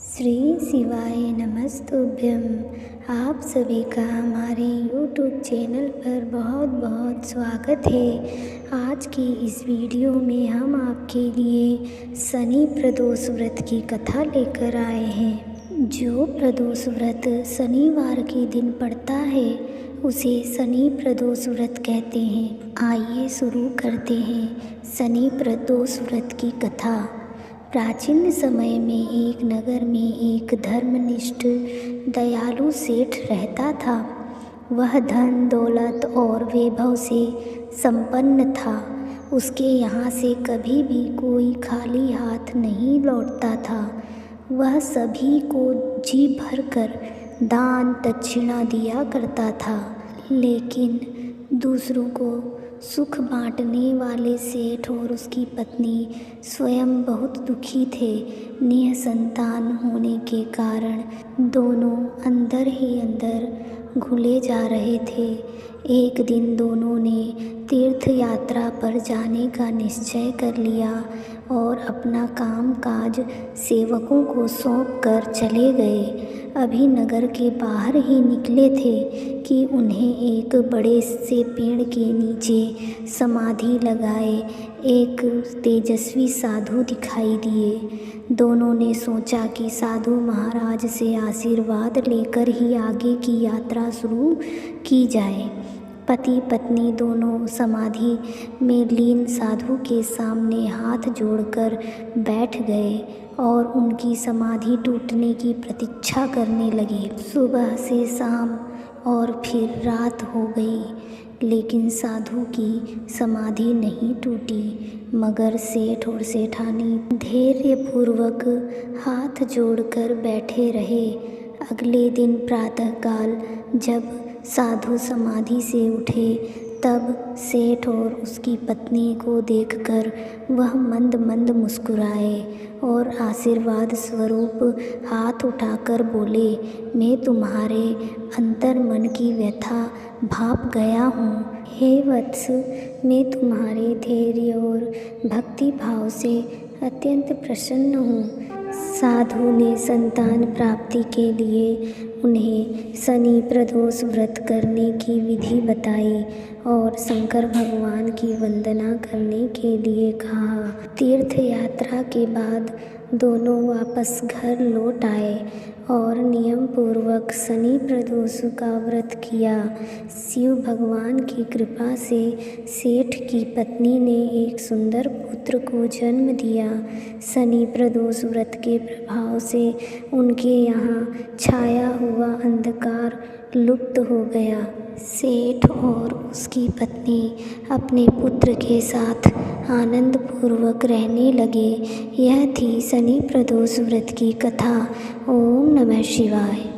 श्री शिवाय नमस्तुभ्यं। आप सभी का हमारे YouTube चैनल पर बहुत बहुत स्वागत है। आज की इस वीडियो में हम आपके लिए शनि प्रदोष व्रत की कथा लेकर आए हैं। जो प्रदोष व्रत शनिवार के दिन पड़ता है उसे शनि प्रदोष व्रत कहते हैं। आइए शुरू करते हैं शनि प्रदोष व्रत की कथा। प्राचीन समय में एक नगर में एक धर्मनिष्ठ दयालु सेठ रहता था। वह धन दौलत और वैभव से संपन्न था। उसके यहाँ से कभी भी कोई खाली हाथ नहीं लौटता था। वह सभी को जी भरकर दान दक्षिणा दिया करता था। लेकिन दूसरों को सुख बांटने वाले सेठ और उसकी पत्नी स्वयं बहुत दुखी थे। निसंतान होने के कारण दोनों अंदर ही अंदर घुले जा रहे थे। एक दिन दोनों ने तीर्थ यात्रा पर जाने का निश्चय कर लिया और अपना काम काज सेवकों को सौंप कर चले गए। अभी नगर के बाहर ही निकले थे कि उन्हें एक बड़े से पेड़ के नीचे समाधि लगाए एक तेजस्वी साधु दिखाई दिए। दोनों ने सोचा कि साधु महाराज से आशीर्वाद लेकर ही आगे की यात्रा शुरू की जाए। पति पत्नी दोनों समाधि में लीन साधु के सामने हाथ जोड़कर बैठ गए और उनकी समाधि टूटने की प्रतीक्षा करने लगे। सुबह से शाम और फिर रात हो गई, लेकिन साधु की समाधि नहीं टूटी। मगर सेठ और सेठानी धैर्यपूर्वक हाथ जोड़कर बैठे रहे। अगले दिन प्रातःकाल जब साधु समाधि से उठे तब सेठ और उसकी पत्नी को देखकर वह मंद मंद मुस्कुराए और आशीर्वाद स्वरूप हाथ उठाकर बोले, मैं तुम्हारे अंतर मन की व्यथा भाप गया हूँ। हे वत्स, मैं तुम्हारे धैर्य और भक्ति भाव से अत्यंत प्रसन्न हूँ। साधु ने संतान प्राप्ति के लिए उन्हें शनि प्रदोष व्रत करने की विधि बताई और शंकर भगवान की वंदना करने के लिए कहा। तीर्थ यात्रा के बाद दोनों वापस घर लौट आए और नियम पूर्वक शनि प्रदोष का व्रत किया। शिव भगवान की कृपा से सेठ की पत्नी ने एक सुंदर पुत्र को जन्म दिया। शनि प्रदोष व्रत के प्रभाव से उनके यहाँ छाया हुआ अंधकार लुप्त हो गया। सेठ और उसकी पत्नी अपने पुत्र के साथ आनंद पूर्वक रहने लगे। यह थी शनि प्रदोष व्रत की कथा। ओम नमः शिवाय।